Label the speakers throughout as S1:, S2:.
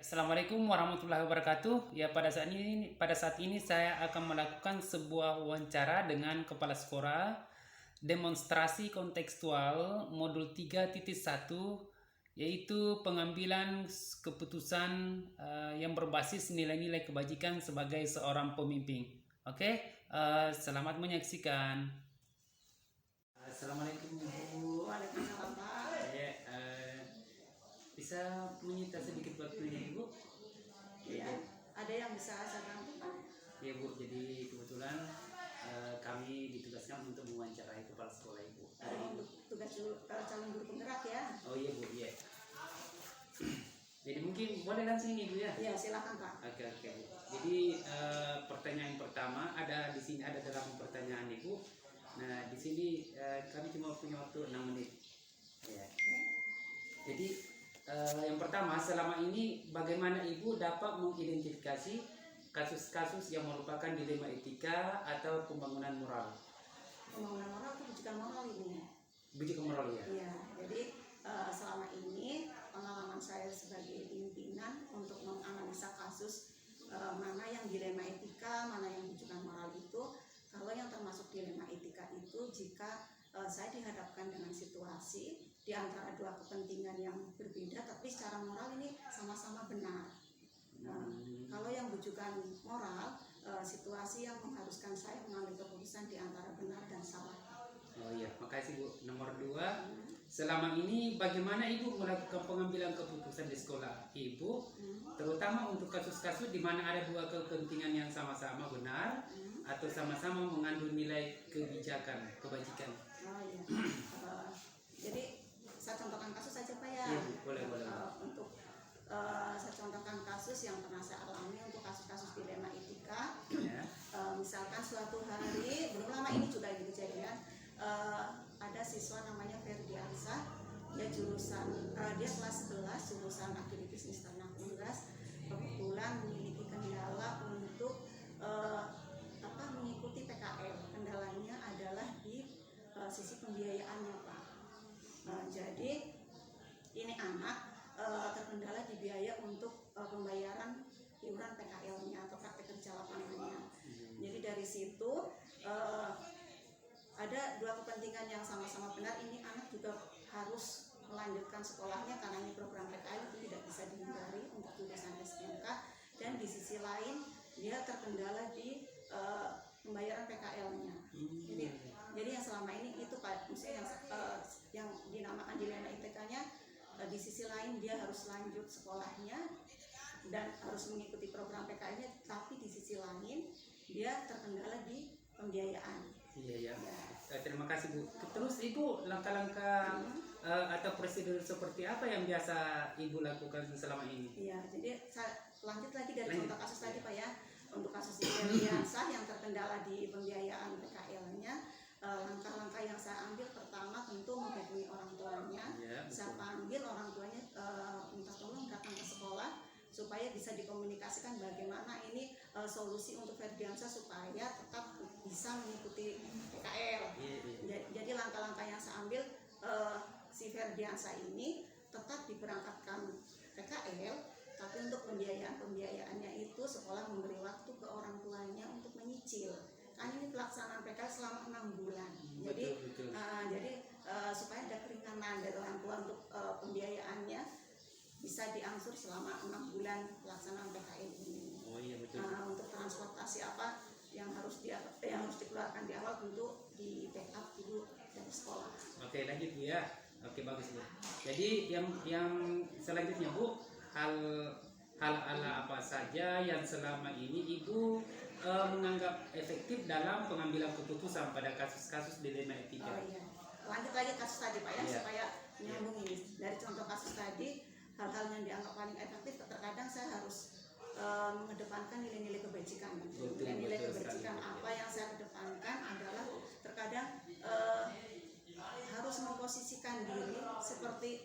S1: Assalamualaikum warahmatullahi wabarakatuh. Ya, pada saat ini saya akan melakukan sebuah wawancara dengan Kepala Sekolah demonstrasi kontekstual modul 3.1, yaitu pengambilan keputusan yang berbasis nilai-nilai kebajikan sebagai seorang pemimpin. Oke, selamat menyaksikan. Assalamualaikum Bu.
S2: Waalaikumsalam, Pak.
S1: Ya, bisa menyita sedikit waktunya Ibu?
S2: Ya, ada yang bisa saya bantu, Pak?
S1: Ya Bu, jadi kebetulan kami ditugaskan untuk mewawancarai kepala sekolah Ibu.
S2: Untuk tugas calon guru penggerak ya?
S1: Oh iya Bu, iya. Jadi mungkin boleh langsung ini Bu ya?
S2: Ya, silakan Pak.
S1: Oke Bu. Jadi pertanyaan pertama di sini ada 8 pertanyaan Ibu. Nah di sini kami cuma punya waktu 6 menit. Ya. Jadi yang pertama, selama ini bagaimana Ibu dapat mengidentifikasi kasus-kasus yang merupakan dilema etika atau pembangunan moral?
S2: Pembangunan moral itu bukan moral ini.
S1: Bukan moral ya?
S2: Iya, jadi selama ini pengalaman saya sebagai pimpinan untuk menganalisa kasus mana yang dilema etika, mana yang bukan moral itu. Kalau yang termasuk dilema etika itu jika saya dihadapkan dengan situasi di antara dua kepentingan yang berbeda, tapi secara moral ini sama-sama benar. Kalau yang bujukan moral, situasi yang mengharuskan saya mengambil keputusan di antara benar dan salah.
S1: Oh iya, makasih Bu. Nomor 2, selama ini bagaimana Ibu melakukan pengambilan keputusan di sekolah Ibu, terutama untuk kasus-kasus di mana ada dua kepentingan yang sama-sama benar atau sama-sama mengandung nilai kebajikan?
S2: Oh iya. Jadi saya contohkan kasus saja Pak ya.
S1: Iya, boleh.
S2: Untuk saya contohkan kasus yang pernah saya alami untuk kasus-kasus dilema etika.
S1: Ya.
S2: Misalkan suatu hari, belum lama ini juga gitu kejadian, ada siswa namanya Ferdiansa, dia kelas 11 jurusan Akademi Bisnis Ternak Unggas, kebetulan memiliki kendala untuk mengikuti PKL. Kendalanya adalah di sisi pembiayaannya Pak. Jadi ini anak terkendala di biaya untuk pembayaran iuran PKL-nya atau praktek kerja lapangannya. Jadi dari situ ada dua kepentingan yang sama-sama benar. Ini anak juga harus melanjutkan sekolahnya karena ini program PKL itu tidak bisa dihindari untuk jurusan SMK, dan di sisi lain dia terkendala di pembayaran PKL-nya. Jadi yang selama ini itu Pak, misalnya yang dinamakan dilema etika-nya, di sisi lain dia harus lanjut sekolahnya dan harus mengikuti program PKL-nya, tapi di sisi lain dia terkendala di pembiayaan.
S1: Iya. Terima kasih Bu. Terus Ibu langkah-langkah atau prosedur seperti apa yang biasa Ibu lakukan selama ini?
S2: Iya, jadi saya lanjut lagi dari contoh kasus tadi Pak ya. Untuk kasus Ferdiansa yang terkendala di pembiayaan PKL-nya, langkah-langkah yang saya ambil pertama tentu menghubungi orang tuanya. Saya panggil orang tuanya, minta tolong datang ke sekolah supaya bisa dikomunikasikan bagaimana ini solusi untuk Ferdiansa supaya tetap bisa mengikuti PKL. Jadi langkah-langkah yang saya ambil, si Ferdiansa ini tetap diberangkatkan PKL, tapi untuk pembiayaannya itu sekolah memberi waktu ke orang tuanya untuk menyicil. Kan ini pelaksanaan PKL selama 6 bulan. Jadi
S1: Betul.
S2: Jadi supaya ada keringanan dari orang tua untuk pembiayaannya bisa diangsur selama 6 bulan pelaksanaan PKL ini.
S1: Oh iya betul.
S2: Untuk transportasi apa yang harus dikeluarkan di awal tentu di backup dulu dari sekolah.
S1: Oke, lanjut Bu ya. Oke, bagus Bu. Jadi yang selanjutnya Bu, hal apa saja yang selama ini Ibu menganggap efektif dalam pengambilan keputusan pada kasus-kasus dilema etika?
S2: Oh iya. Lanjut lagi kasus tadi Pak ya,
S1: Iya.
S2: supaya nyambung ini. Dari contoh kasus tadi, hal-hal yang dianggap paling efektif terkadang saya harus mengedepankan nilai-nilai kebajikan. Nilai-nilai kebajikan apa yang saya kedepankan adalah terkadang harus memposisikan diri seperti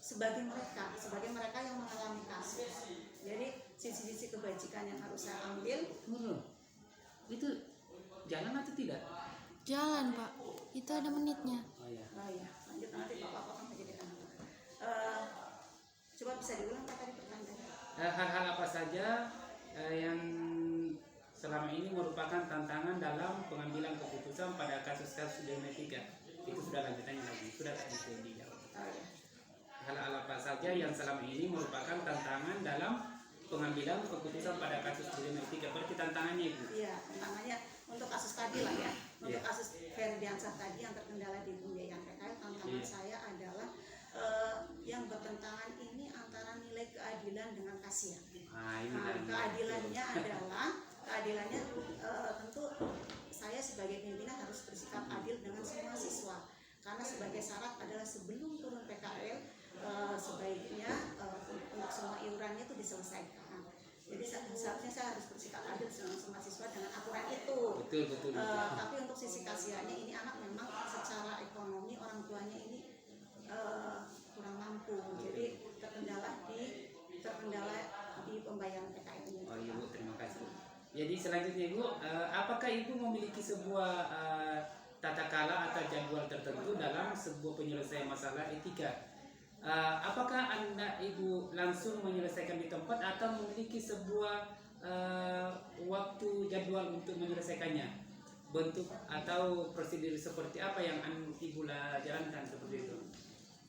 S2: sebagai mereka yang mengalami kasus. Jadi sisi-sisi kebajikan yang harus saya ambil.
S1: Itu jalan atau tidak?
S3: Jalan Pak, itu ada menitnya.
S1: Oh iya.
S2: Lanjut nanti Bapak potong aja di kanan. Coba bisa diulang Pak tadi pertanyaan.
S1: hal-hal apa saja yang selama ini merupakan tantangan dalam pengambilan keputusan pada kasus-kasus dilematika. Itu sudah lanjutannya lagi, sudah tak bisa dijawab. Hal-hal apa saja yang selama ini merupakan tantangan dalam pengambilan keputusan pada kasus dilematika. Berarti tantangannya itu.
S2: Iya, tantangannya untuk kasus tadi lah ya. Untuk
S1: Iya.
S2: kasus Ferdiansah tadi yang terkendala di pembiayaan PKL, tantangan
S1: Iya.
S2: saya adalah yang bertentangan ini antara nilai keadilan dengan kasihan.
S1: Nah, ini
S2: Nah,
S1: kan
S2: keadilannya adalah tentu saya sebagai pimpinan harus bersikap adil dengan semua siswa, karena sebagai syarat adalah sebelum turun PKL sebaiknya untuk semua iurannya itu diselesaikan. Jadi seharusnya saya harus bersikap adil dengan semua siswa dengan aturan itu.
S1: betul.
S2: Tapi untuk sisi kasihannya ini anak memang secara ekonomi orang tuanya ini kurang mampu, jadi terkendala di pembayaran PKL-nya.
S1: Oh iya Bu, terima kasih. Jadi selanjutnya Ibu, apakah Ibu memiliki sebuah tata cara atau jadwal tertentu dalam sebuah penyelesaian masalah etika? Apakah Anda Ibu langsung menyelesaikan di tempat atau memiliki sebuah waktu jadwal untuk menyelesaikannya? Bentuk atau prosedur seperti apa yang Ibu jalankan seperti itu?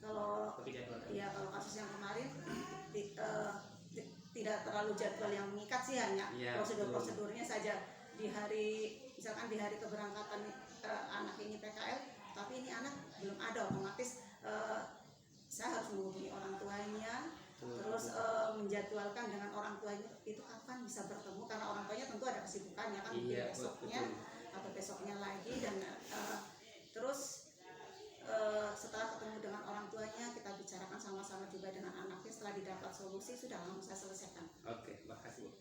S2: Kalau
S1: Pakai jadwal.
S2: ya kalau kasus yang kemarin tidak terlalu jadwal yang mengikat sih, hanya
S1: Ya,
S2: prosedur-prosedurnya saja. Misalkan di hari keberangkatan anak ini PKL, tapi ini anak belum ada, otomatis saya harus menghubungi orang tuanya, terus menjadwalkan dengan orang tuanya itu kapan bisa bertemu, karena orang tuanya tentu ada kesibukannya kan, mungkin
S1: Iya,
S2: besoknya
S1: betul.
S2: atau besoknya lagi, dan terus setelah ketemu dengan orang tuanya kita bicarakan sama-sama juga dengan anaknya, setelah didapat solusi sudah langsung saya selesaikan.
S1: Oke, makasih Bu.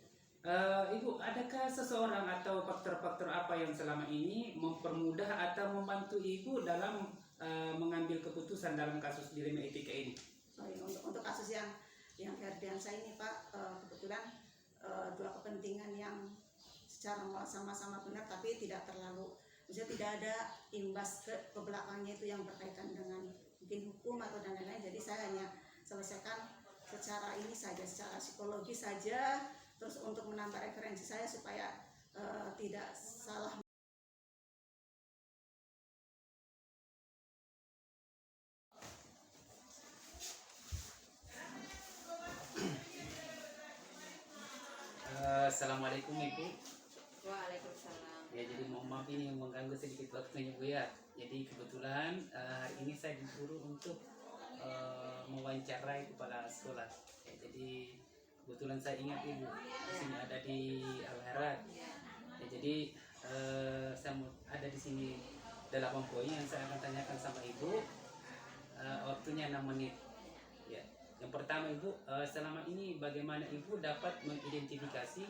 S1: Ibu, adakah seseorang atau faktor-faktor apa yang selama ini mempermudah atau membantu Ibu dalam mengambil keputusan dalam kasus dilema etika ini?
S2: Untuk kasus yang Ferdiansah ini Pak, kebetulan dua kepentingan yang secara sama-sama benar tapi tidak terlalu, maksudnya tidak ada imbas ke belakangnya itu yang berkaitan dengan mungkin hukum atau dan lain-lain. Jadi saya hanya selesaikan secara ini saja, secara psikologi saja, terus untuk menambah referensi saya supaya tidak salah.
S1: Assalamualaikum Ibu.
S4: Waalaikumsalam.
S1: Ya, jadi mohon maaf ini mengganggu sedikit waktunya Bu ya. Jadi kebetulan hari ini saya disuruh untuk mewawancarai kepala sekolah. Ya, jadi kebetulan saya ingat Ibu di sini ada di Al-Harad. Ya, jadi saya ada di sini 8 poin yang saya akan tanyakan sama Ibu. Waktunya 6 menit. Ya. Yang pertama Ibu, selama ini bagaimana Ibu dapat mengidentifikasi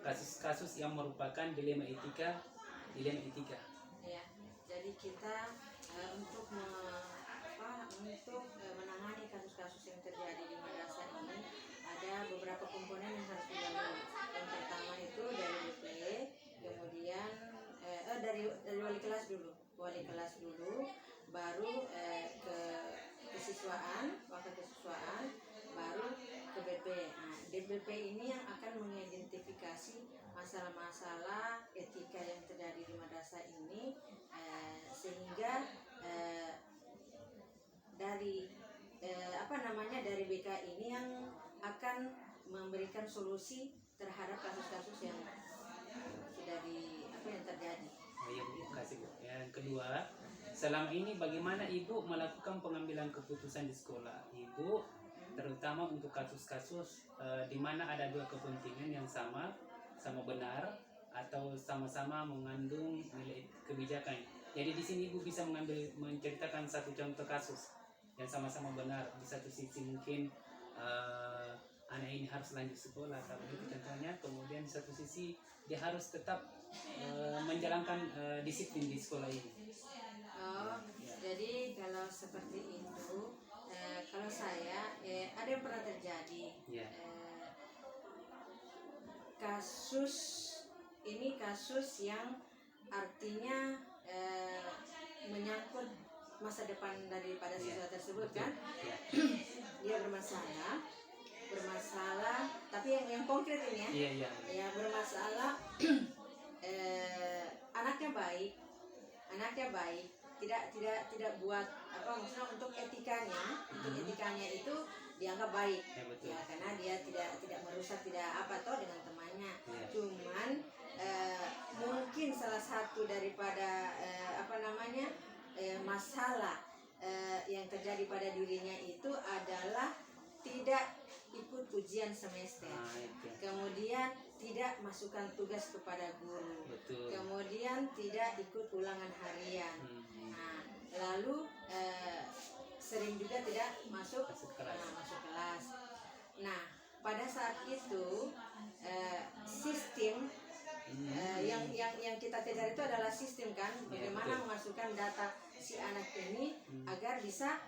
S1: kasus-kasus yang merupakan dilema etika?
S4: Ya, jadi kita untuk menangani kasus-kasus yang terjadi di madrasah ini ada beberapa komponen yang harus dilalui. Yang pertama itu dari BP, kemudian dari wali kelas dulu, baru ke kesiswaan, wakil kesiswaan, baru ke BP. Nah, di BP ini yang akan mengidentifikasi masalah-masalah etika yang terjadi di madrasah ini, sehingga dari BK ini yang akan memberikan solusi terhadap kasus-kasus yang sudah yang terjadi.
S1: Ya, Bu, terima kasih Bu. Yang kedua, selama ini bagaimana Ibu melakukan pengambilan keputusan di sekolah Ibu, terutama untuk kasus-kasus di mana ada dua kepentingan yang sama benar atau sama-sama mengandung nilai kebijakan. Jadi di sini Ibu bisa menceritakan satu contoh kasus yang sama-sama benar. Di satu sisi mungkin anak ini harus lanjut sekolah, kalau itu contohnya. Kemudian di satu sisi dia harus tetap menjalankan disiplin di sekolah ini.
S4: Jadi kalau seperti itu, kalau saya ada yang pernah terjadi. Kasus yang artinya menyangkut masa depan daripada siswa tersebut kan. Dia bermasalah, bermasalah, tapi yang konkret ini ya,
S1: Iya, iya.
S4: ya bermasalah anaknya baik, tidak buat apa, maksudnya untuk etikanya itu dianggap baik,
S1: Ya, betul.
S4: ya karena dia tidak merusak, tidak apa toh dengan temannya.
S1: Iya.
S4: Cuman mungkin salah satu daripada masalah yang terjadi pada dirinya itu adalah tidak ikut ujian semester,
S1: Nah, itu.
S4: kemudian tidak masukkan tugas kepada guru,
S1: Betul.
S4: kemudian tidak ikut ulangan harian.
S1: Hmm.
S4: Nah, lalu sering juga tidak masuk
S1: Masuk kelas.
S4: masuk kelas. Nah, pada saat itu sistem yang kita kejar itu adalah sistem kan, bagaimana
S1: betul.
S4: memasukkan data si anak ini agar bisa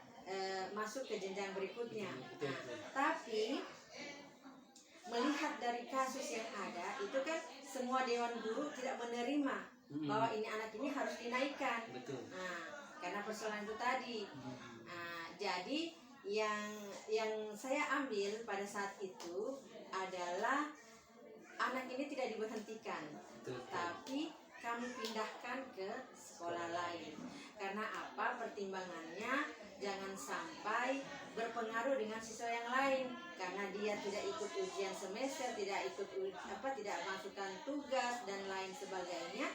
S4: masuk ke jenjang berikutnya.
S1: Betul,
S4: Nah,
S1: betul.
S4: tapi melihat dari kasus yang ada itu kan semua dewan guru tidak menerima bahwa ini anak ini harus dinaikkan.
S1: Betul.
S4: Nah, karena persoalan itu tadi. Nah, jadi yang saya ambil pada saat itu adalah anak ini tidak diberhentikan,
S1: Betul.
S4: tapi kami pindahkan ke sekolah lain. Karena apa? Pertimbangannya jangan sampai berpengaruh dengan siswa yang lain, karena dia tidak ikut ujian semester, tidak masukkan tugas dan lain sebagainya.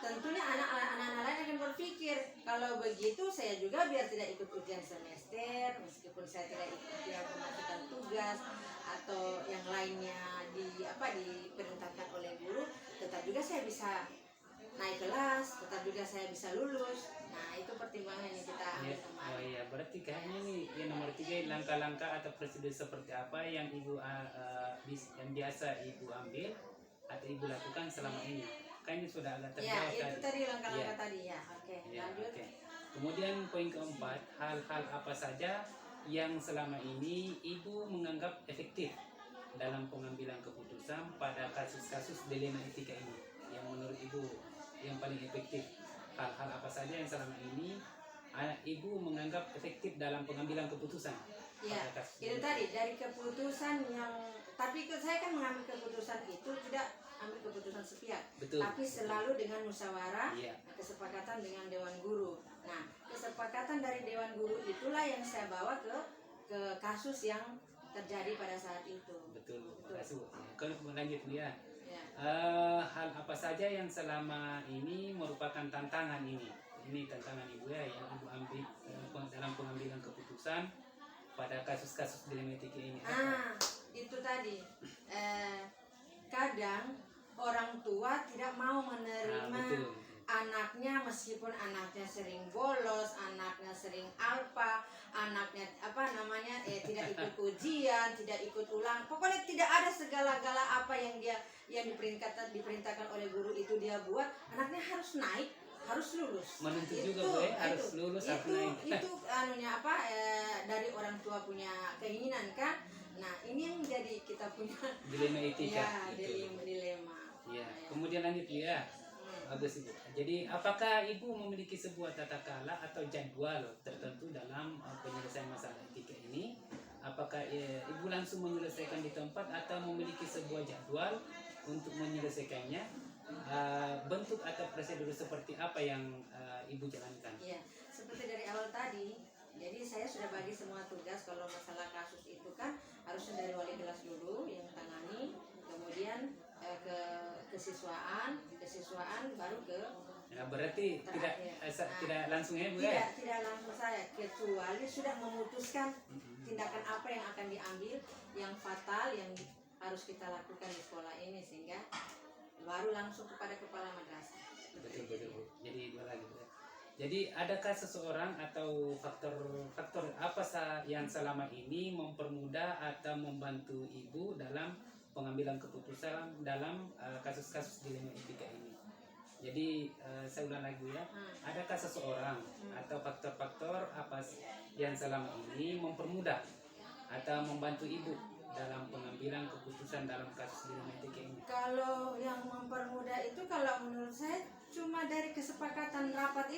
S4: Tentunya anak-anak lain akan berpikir, kalau begitu saya juga biar tidak ikut ujian semester, meskipun saya tidak memasukkan tugas atau yang lainnya diperintahkan oleh guru, tetap juga saya bisa naik kelas, tetap juga saya bisa lulus. Nah, itu pertimbangan yang kita ambil
S1: Ya,
S4: kemarin.
S1: oh iya, berarti kayaknya nih yang nomor 3 langkah-langkah atau prosedur seperti apa yang ibu yang biasa ibu ambil atau ibu lakukan selama ini. Kayaknya sudah agak
S4: Ya,
S1: terjawab
S4: itu tadi langkah-langkah
S1: Ya.
S4: tadi ya. Oke,
S1: Ya,
S4: lanjut.
S1: oke. Kemudian poin keempat, hal-hal apa saja yang selama ini ibu menganggap efektif dalam pengambilan keputusan pada kasus-kasus dilema etika ini, yang menurut ibu yang paling efektif. Hal-hal apa saja yang selama ini ibu menganggap efektif dalam pengambilan keputusan
S4: Ya,
S1: pada kasus
S4: itu
S1: dilema.
S4: tadi dari keputusan tapi saya kan mengambil keputusan itu tidak ambil keputusan sepihak,
S1: Betul.
S4: tapi selalu dengan musyawarah,
S1: Iya.
S4: kesepakatan dengan dewan guru. Nah, kesepakatan dari dewan guru itulah yang saya bawa ke kasus yang terjadi pada saat itu.
S1: Betul. Terima kasih, Bu. Kalau lanjut Bu, ya.
S4: Ya.
S1: Hal apa saja yang selama ini merupakan tantangan ini? Ini tantangan ibu ya yang ibu ambil dalam pengambilan keputusan pada kasus-kasus dilema etika ini.
S4: Itu tadi. Kadang orang tua tidak mau menerima
S1: Betul.
S4: anaknya, meskipun anaknya sering bolos, anaknya sering alpa, anaknya tidak ikut ujian, tidak ikut ulang, pokoknya tidak ada segala-gala apa yang diperintahkan oleh guru itu dia buat. Anaknya harus naik, harus lulus.
S1: Menuntut juga Bu, harus lulus, harus naik.
S4: Itu dari orang tua punya keinginan kan. Nah, ini yang menjadi kita punya
S1: Dilema etika.
S4: ya,
S1: Betul.
S4: dilema.
S1: Ya. Kemudian lanjut Bu, ya. Bagus Ibu. Jadi apakah ibu memiliki sebuah tata cara atau jadwal tertentu dalam penyelesaian masalah etika ini? Apakah ibu langsung menyelesaikan di tempat atau memiliki sebuah jadwal untuk menyelesaikannya? Bentuk atau prosedur seperti apa yang ibu jalankan?
S4: Iya, seperti dari awal tadi. Jadi saya sudah bagi semua tugas. Kalau masalah kasus itu kan harusnya dari wali kelas dulu yang tangani, kemudian ke kesiswaan baru ke
S1: Berarti tidak langsung ya Bu ya?
S4: tidak langsung saya, kecuali sudah memutuskan tindakan apa yang akan diambil yang fatal yang harus kita lakukan di sekolah ini, sehingga baru langsung kepada kepala madrasah.
S1: Betul Bu. Jadi dua lagi Bu. Jadi adakah seseorang atau faktor apa yang selama ini mempermudah atau membantu ibu dalam pengambilan keputusan dalam kasus-kasus dilema etika ini? Jadi saya ulang lagi ya. Adakah seseorang atau faktor-faktor apa yang selama ini mempermudah atau membantu ibu dalam pengambilan keputusan dalam kasus dilema etika ini?
S4: Kalau yang mempermudah itu, kalau menurut saya cuma dari kesepakatan rapat